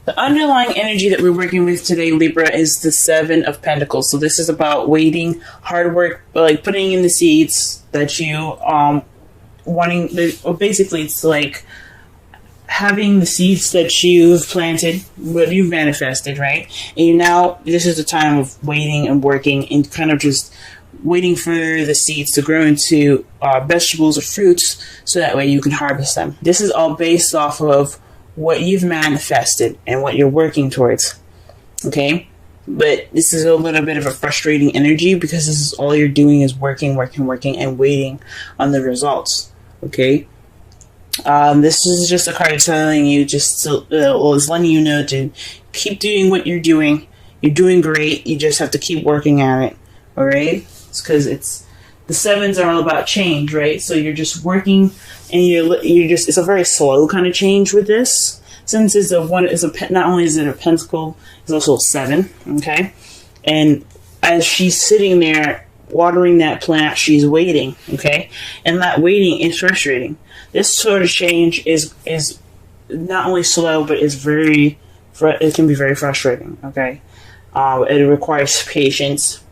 The underlying energy that we're working with today, Libra, is the Seven of Pentacles. So this is about waiting, hard work, like putting in the seeds that you wanting. Well, basically, it's like having the seeds that you've planted, what you've manifested, right? And now this is the time of waiting and working and kind of just waiting for the seeds to grow into vegetables or fruits, so that way you can harvest them. This is all based off of what you've manifested and what you're working towards. Okay? But this is a little bit of a frustrating energy because this is all you're doing is working and waiting on the results. Okay? This is just a card telling you it's letting you know to keep doing what you're doing. You're doing great. You just have to keep working at it. Alright? It's because the sevens are all about change, right? So you're just working, and it's a very slow kind of change with this. Since not only is it a pentacle, it's also a seven, okay? And as she's sitting there watering that plant, she's waiting, okay? And that waiting is frustrating. This sort of change is not only slow, but it can be very frustrating, okay? It requires patience.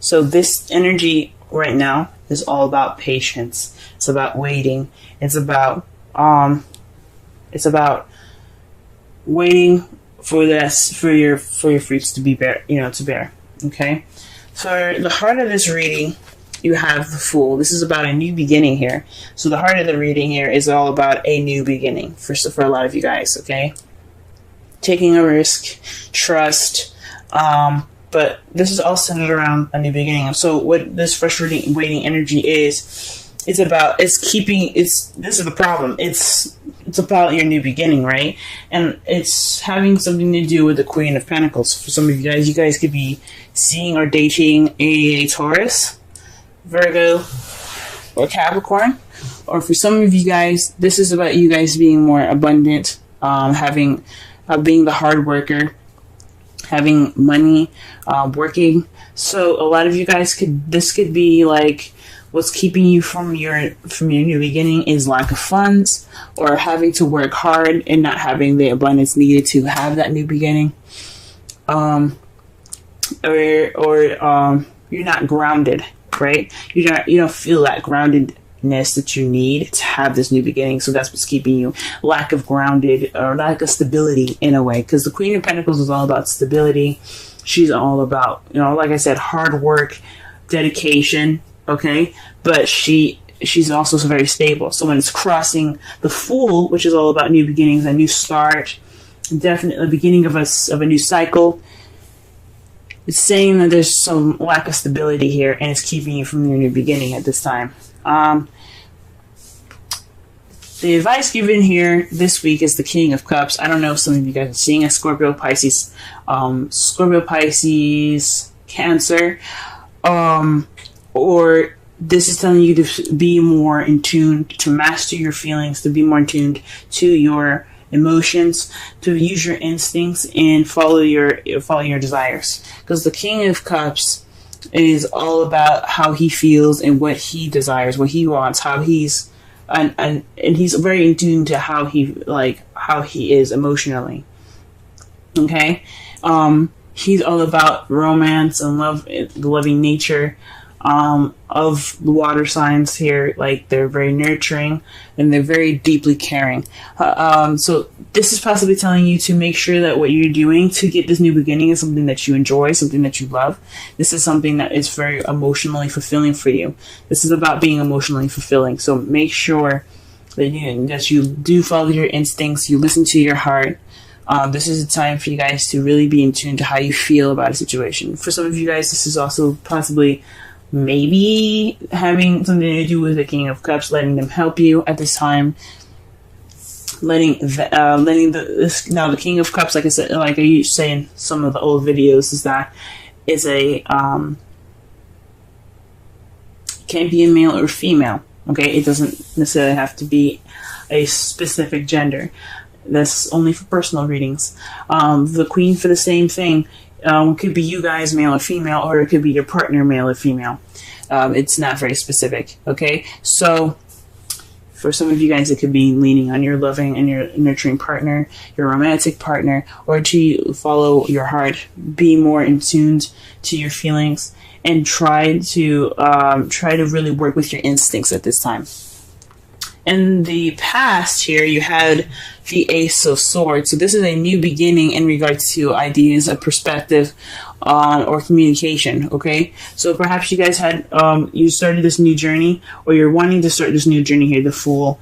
So this energy right now is all about patience. It's about waiting. It's about waiting for your fruits to bear. Okay. For the heart of this reading, you have the Fool. This is about a new beginning here. So the heart of the reading here is all about a new beginning for a lot of you guys. Okay. Taking a risk, trust. But this is all centered around a new beginning. So what this frustrating waiting energy is, this is the problem. It's about your new beginning, right? And it's having something to do with the Queen of Pentacles. For some of you guys could be seeing or dating a Taurus, Virgo, or Capricorn. Or for some of you guys, this is about you guys being more abundant, being the hard worker, having money, working. So a lot of you guys this could be like what's keeping you from your new beginning is lack of funds, or having to work hard and not having the abundance needed to have that new beginning. Or you're not grounded, right? You don't feel that groundedness that you need to have this new beginning. So that's what's keeping you. Lack of grounded or lack of stability in a way, because the Queen of Pentacles is all about stability. She's all about, like I said, hard work, dedication. Okay, but she's also very stable. So when it's crossing the Fool, which is all about new beginnings, a new start, definitely the beginning of a new cycle, it's saying that there's some lack of stability here, and it's keeping you from your new beginning at this time. The advice given here this week is the King of Cups. I don't know if some of you guys are seeing a Scorpio, Pisces, Cancer, or this is telling you to be more in tune, to master your feelings, to be more in tune to your emotions, to use your instincts and follow your desires. Because the King of Cups is all about how he feels and what he desires, what he wants, how he's and he's very in tune to how he is emotionally. Okay, he's all about romance and love, the loving nature of the water signs here. Like, they're very nurturing and they're very deeply caring. So this is possibly telling you to make sure that what you're doing to get this new beginning is something that you enjoy, something that you love. This is something that is very emotionally fulfilling for you. This is about being emotionally fulfilling. So make sure that you do follow your instincts, you listen to your heart. This is a time for you guys to really be in tune to how you feel about a situation. For some of you guys, this is also possibly maybe having something to do with the King of Cups, letting them help you at this time. The King of Cups, like I said, like I used to say in some of the old videos, is that it's can be a male or female. Okay, it doesn't necessarily have to be a specific gender. That's only for personal readings. The Queen, for the same thing, could be you guys, male or female, or it could be your partner, male or female. It's not very specific. Okay, so For some of you guys, it could be leaning on your loving and your nurturing partner, your romantic partner, or to follow your heart, be more in tune to your feelings, and try to really work with your instincts at this time. In the past here, you had the Ace of Swords. So this is a new beginning in regards to ideas, a perspective, or communication, okay? So perhaps you guys had, you started this new journey, or you're wanting to start this new journey here, the Fool,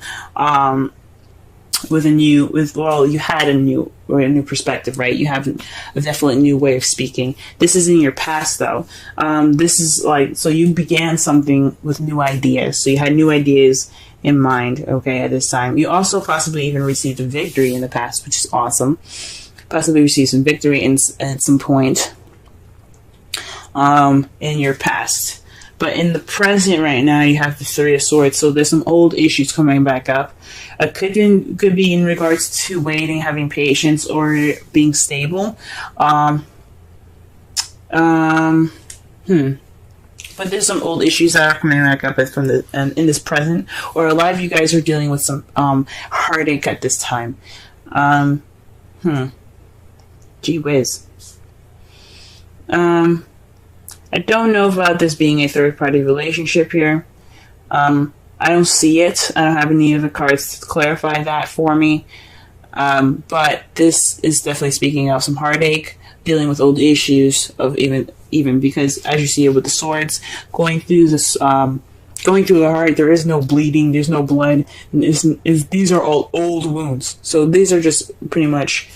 you had a new perspective, right? You have a definite new way of speaking. This is in your past, though. This is like, so you began something with new ideas. So you had new ideas in mind, okay, at this time. You also possibly even received a victory in the past, which is awesome. Possibly received some victory at some point in your past. But in the present right now, you have the Three of Swords. So there's some old issues coming back up. It could be in regards to waiting, having patience, or being stable. But there's some old issues that are coming back up from in this present, or a lot of you guys are dealing with some heartache at this time. Gee whiz. I don't know about this being a third-party relationship here. I don't see it. I don't have any of the cards to clarify that for me. But this is definitely speaking of some heartache, dealing with old issues of even because, as you see it with the swords, going through this, going through the heart, there is no bleeding, there's no blood. These are all old wounds. So these are just pretty much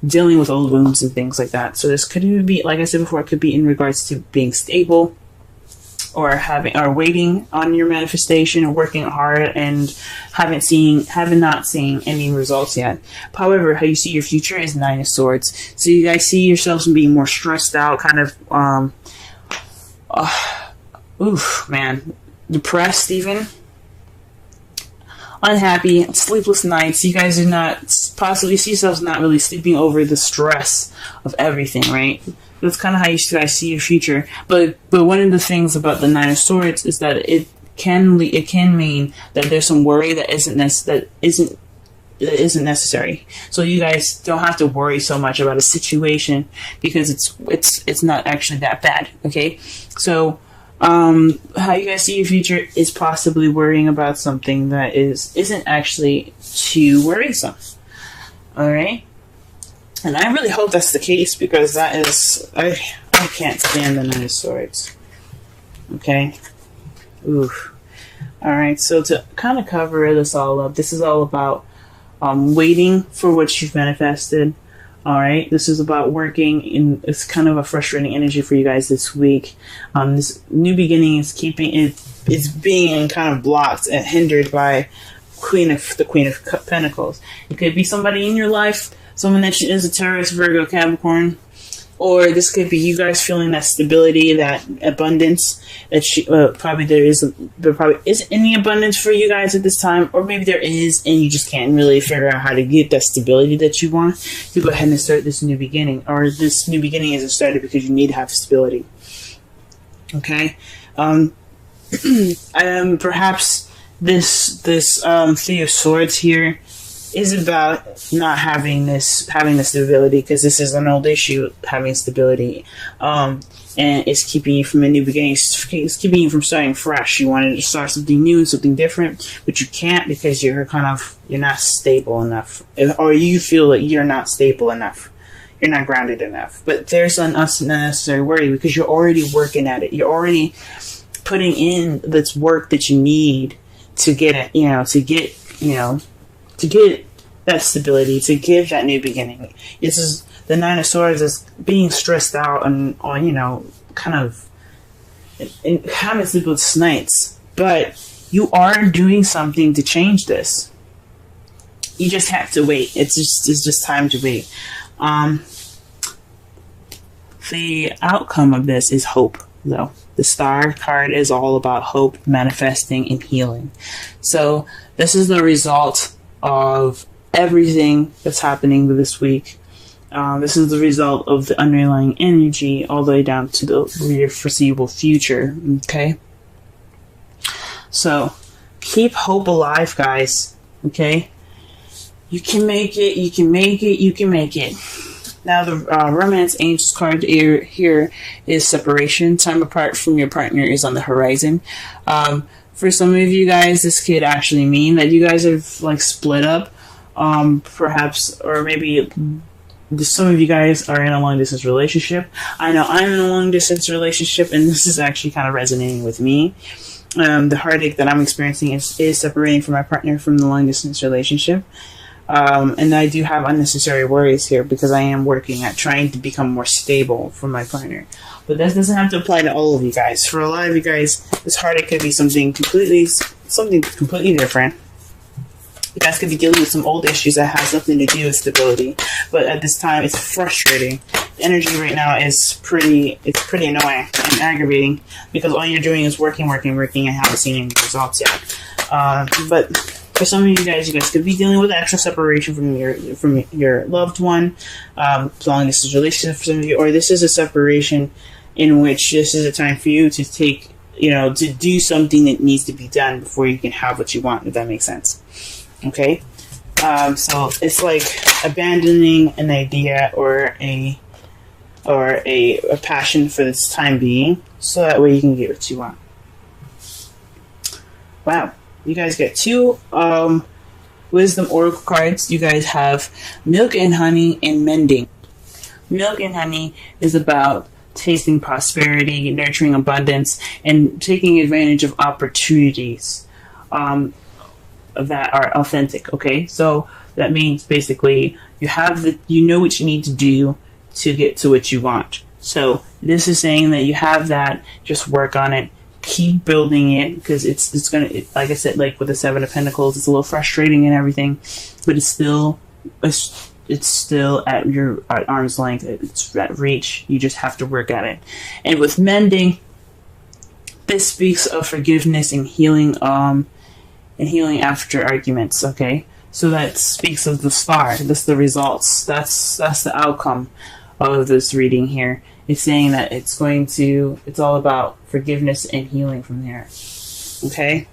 dealing with old wounds and things like that. So this could even be, like I said before, it could be in regards to being stable, or waiting on your manifestation, or working hard and haven't not seen any results yet. However, how you see your future is Nine of Swords. So you guys see yourselves being more stressed out, kind of depressed, even unhappy, sleepless nights. You guys are not possibly see yourselves not really sleeping over the stress of everything, right? That's kind of how you guys see your future. But one of the things about the Nine of Swords is that it can mean that there's some worry that isn't necessary. So you guys don't have to worry so much about a situation because it's not actually that bad. Okay, so how you guys see your future is possibly worrying about something that isn't actually too worrisome. All right. And I really hope that's the case, because that is, I can't stand the Nine of Swords. Okay? Oof. Alright, so to kind of cover this all up, this is all about waiting for what you've manifested. Alright? This is about working in, it's kind of a frustrating energy for you guys this week. This new beginning is being kind of blocked and hindered by the Queen of Pentacles. It could be somebody in your life, someone that is a Taurus, Virgo, Capricorn, or this could be you guys feeling that stability, that abundance that there probably isn't any abundance for you guys at this time, or maybe there is and you just can't really figure out how to get that stability that you want. You go ahead and start this new beginning, or this new beginning isn't started because you need to have stability. Okay, perhaps this Three of Swords here is about not having the stability, because this is an old issue, having stability, and it's keeping you from a new beginning. It's keeping you from starting fresh. You wanted to start something new and something different, but you can't because you're not stable enough, or you feel that you're not stable enough. You're not grounded enough. But there's an unnecessary worry because you're already working at it. You're already putting in this work that you need to get it, to get that stability, to give that new beginning. This is the Nine of Swords is being stressed out and kind of having sleepless nights. But you are doing something to change this. You just have to wait. It's just time to wait. The outcome of this is hope, though. The Star card is all about hope, manifesting, and healing. So this is the result of everything that's happening this week. This is the result of the underlying energy all the way down to your foreseeable future. Okay? So keep hope alive, guys. Okay? You can make it, you can make it, you can make it. Now, the Romance Angels card here is separation. Time apart from your partner is on the horizon. For some of you guys, this could actually mean that you guys have, like, split up. Perhaps, or maybe some of you guys are in a long-distance relationship. I know I'm in a long-distance relationship, and this is actually kind of resonating with me. The heartache that I'm experiencing is separating from my partner from the long-distance relationship. And I do have unnecessary worries here because I am working at trying to become more stable for my partner. But that doesn't have to apply to all of you guys. For a lot of you guys, this heartache could be something completely different. You guys could be dealing with some old issues that has nothing to do with stability. But at this time, it's frustrating. The energy right now is pretty annoying and aggravating because all you're doing is working, and haven't seen any results yet. But for some of you guys could be dealing with actual separation from your loved one, long distance relationship for some of you, or this is a separation in which this is a time for you to take, to do something that needs to be done before you can have what you want, if that makes sense. Okay? So it's like abandoning an idea or a passion for this time being, so that way you can get what you want. Wow. You guys get 2 Wisdom Oracle cards. You guys have Milk and Honey and Mending. Milk and Honey is about tasting prosperity, nurturing abundance, and taking advantage of opportunities that are authentic, okay? So that means basically you know what you need to do to get to what you want. So this is saying that you have that, just work on it. Keep building it, because it's gonna, like I said, like with the 7 of Pentacles, it's a little frustrating and everything, but it's still at arm's length. It's at reach. You just have to work at it. And with Mending, this speaks of forgiveness and healing after arguments. Okay, so that speaks of the star. That's the results. That's the outcome of this reading here. It's saying that it's all about forgiveness and healing from there. Okay?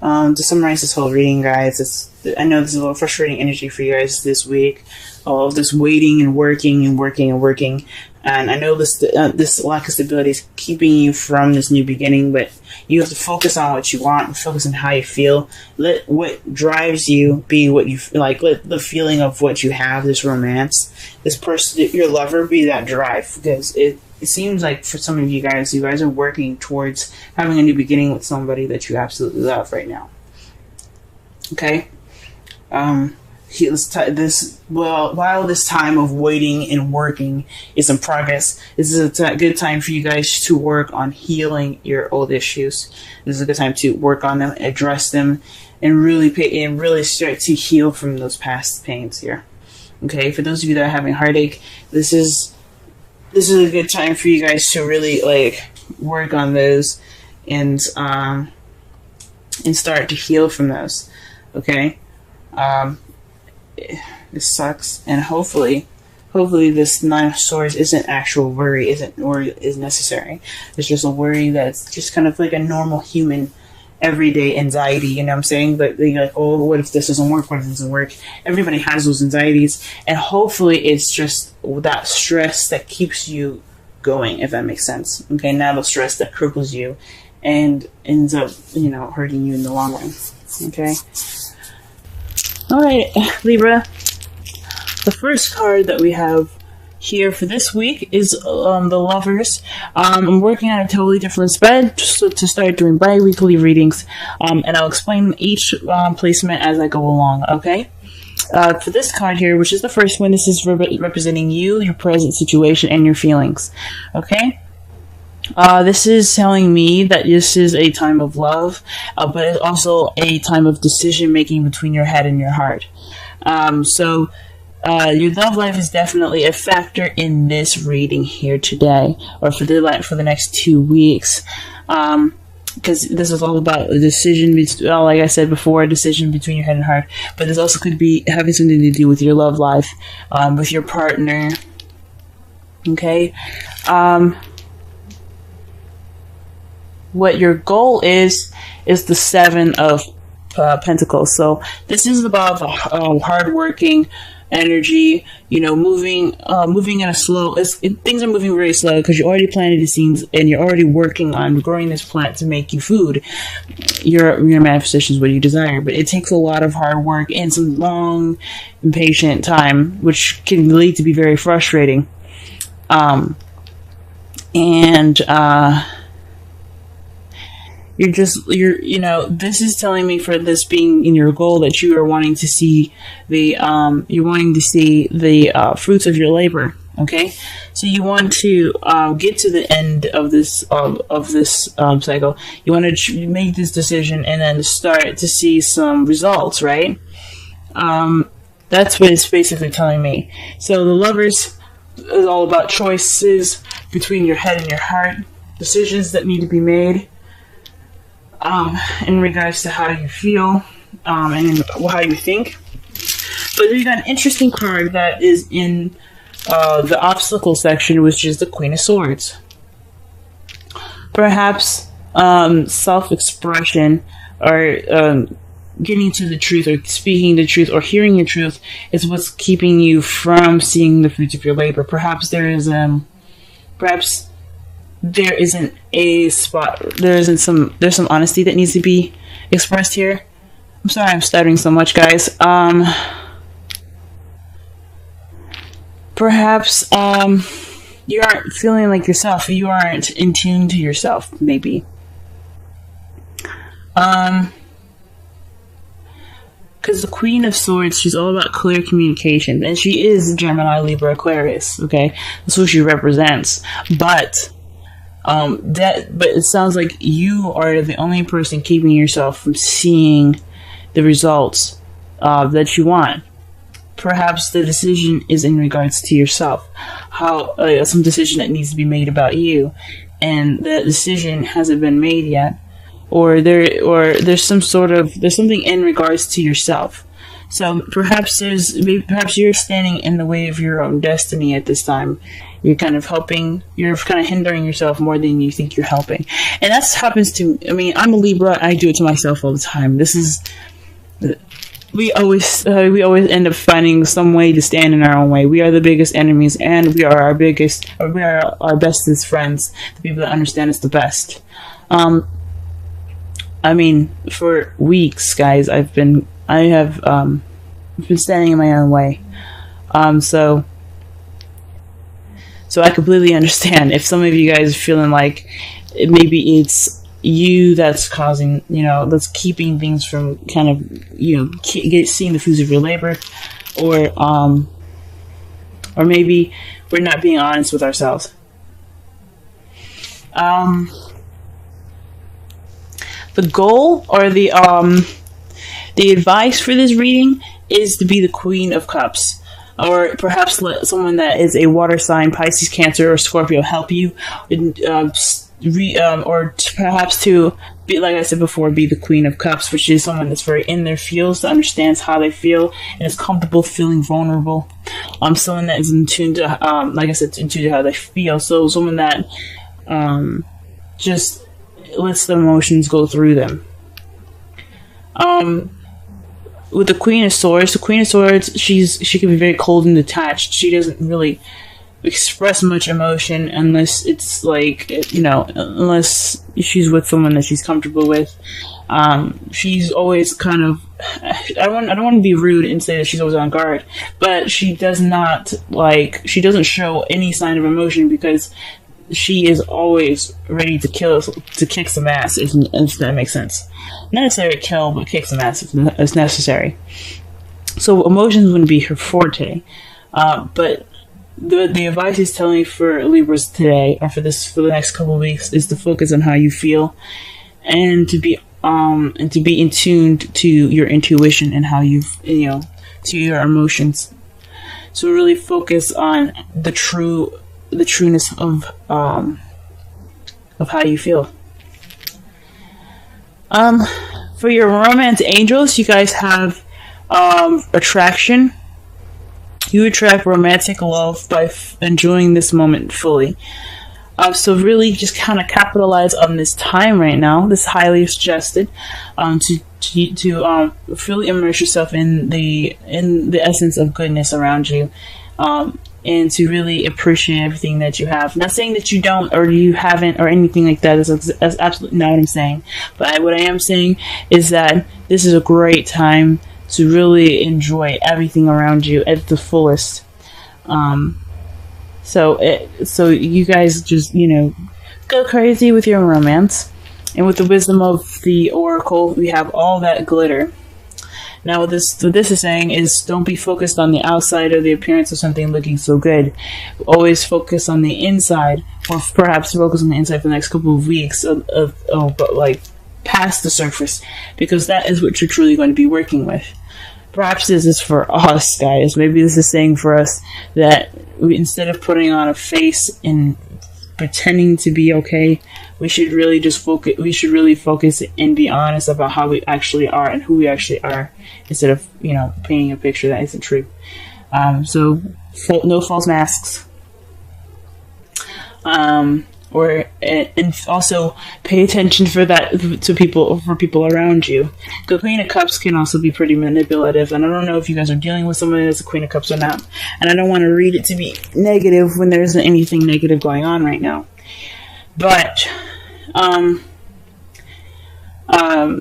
To summarize this whole reading, guys, I know this is a little frustrating energy for you guys this week. All of this waiting and working. And I know this lack of stability is keeping you from this new beginning, but you have to focus on what you want, focus on how you feel. Let what drives you be what you like. Let the feeling of what you have, this romance, this person, your lover, be that drive. Because it seems like for some of you guys are working towards having a new beginning with somebody that you absolutely love right now. Okay? While this time of waiting and working is in progress, this is a good time for you guys to work on healing your old issues. This is a good time to work on them, address them, and really start to heal from those past pains here. Okay, for those of you that are having heartache, this is a good time for you guys to really work on those and start to heal from those. Okay. This sucks, and hopefully this 9 of Swords isn't actual worry, is necessary. It's just a worry that's just kind of like a normal human everyday anxiety, you know what I'm saying? But you're like, oh, what if this doesn't work? What if it doesn't work? Everybody has those anxieties, and hopefully it's just that stress that keeps you going, if that makes sense. Okay, not the stress that cripples you and ends up, hurting you in the long run. Okay. Alright, Libra. The first card that we have here for this week is the Lovers. I'm working on a totally different spread to start doing bi-weekly readings, and I'll explain each placement as I go along, okay? For this card here, which is the first one, this is representing you, your present situation, and your feelings, okay? This is telling me that this is a time of love, but it's also a time of decision making between your head and your heart. So your love life is definitely a factor in this reading here today, or for the next 2 weeks. Because this is all about a decision, like I said before, a decision between your head and heart. But this also could be having something to do with your love life, with your partner. Okay. what your goal is the Seven of Pentacles. So this is about the hardworking energy, moving in a slow. Things are moving very slow because you already planted the seeds and you're already working on growing this plant to make you food. Your manifestations what you desire, but it takes a lot of hard work and some long, impatient time, which can lead to be very frustrating. This is telling me for this being in your goal that you are wanting to see the fruits of your labor. Okay, so you want to get to the end of this cycle. You want to make this decision and then start to see some results, right? That's what it's basically telling me. So the Lovers is all about choices between your head and your heart, decisions that need to be made in regards to how you feel and how you think. But you got an interesting card that is in the obstacle section, which is the Queen of Swords. Perhaps self-expression or getting to the truth or speaking the truth or hearing your truth is what's keeping you from seeing the fruits of your labor. Perhaps there isn't a spot. There's some honesty that needs to be expressed here. I'm sorry I'm stuttering so much, guys. Perhaps you aren't feeling like yourself. You aren't in tune to yourself, maybe. Because the Queen of Swords, she's all about clear communication, and she is Gemini, Libra, Aquarius. Okay, that's who she represents. But it sounds like you are the only person keeping yourself from seeing the results that you want. Perhaps the decision is in regards to yourself, how some decision that needs to be made about you, and the decision hasn't been made yet, or there's something in regards to yourself. So perhaps you're standing in the way of your own destiny at this time. You're kind of hindering yourself more than you think you're helping. And that happens to, I'm a Libra, I do it to myself all the time. We always end up finding some way to stand in our own way. We are the biggest enemies, and we are our bestest friends, the people that understand us the best. For weeks, guys, I've been standing in my own way. So I completely understand if some of you guys are feeling like maybe it's you that's causing, that's keeping things from kind of, seeing the fruits of your labor, or maybe we're not being honest with ourselves. The goal or the advice for this reading is to be the Queen of Cups. Or perhaps let someone that is a water sign, Pisces, Cancer, or Scorpio help you. Or perhaps to be, like I said before, be the Queen of Cups, which is someone that's very in their feels, that understands how they feel, and is comfortable feeling vulnerable. Someone that is in tune to, like I said, in tune to how they feel. So someone that just lets the emotions go through them. With the Queen of Swords, she can be very cold and detached. She doesn't really express much emotion unless it's unless she's with someone that she's comfortable with. She's always kind of, I don't want to be rude and say that she's always on guard, but she doesn't show any sign of emotion because she is always ready to kick some ass, if that makes sense. Not necessarily kill, but kick some ass if necessary. So emotions wouldn't be her forte. But the advice he's telling me for Libras today, or for the next couple of weeks, is to focus on how you feel, and to be in tune to your intuition and how to your emotions. So really focus on the trueness of how you feel. For your romance angels, you guys have attraction. You attract romantic love by enjoying this moment fully. So really just kind of capitalize on this time right now. This highly suggested to really immerse yourself in the essence of goodness around you, and to really appreciate everything that you have. Not saying that you don't or you haven't or anything like that. That's absolutely not what I'm saying. But what I am saying is that this is a great time to really enjoy everything around you at the fullest. So you guys just, go crazy with your romance. And with the wisdom of the oracle, we have all that glitter. Now, what this is saying is, don't be focused on the outside or the appearance of something looking so good. Always focus on the inside, or perhaps focus on the inside for the next couple of weeks but like past the surface, because that is what you're truly going to be working with. Perhaps this is for us, guys. Maybe this is saying for us that instead of putting on a face and pretending to be okay, we should really just focus. We should really focus and be honest about how we actually are and who we actually are, instead of painting a picture that isn't true. So no false masks. And also pay attention for people around you. The Queen of Cups can also be pretty manipulative, and I don't know if you guys are dealing with someone that's a Queen of Cups or not. And I don't want to read it to be negative when there isn't anything negative going on right now. But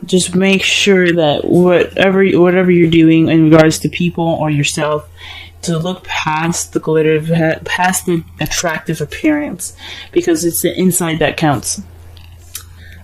just make sure that whatever you're doing in regards to people or yourself, to look past the glitter, past the attractive appearance, because it's the inside that counts.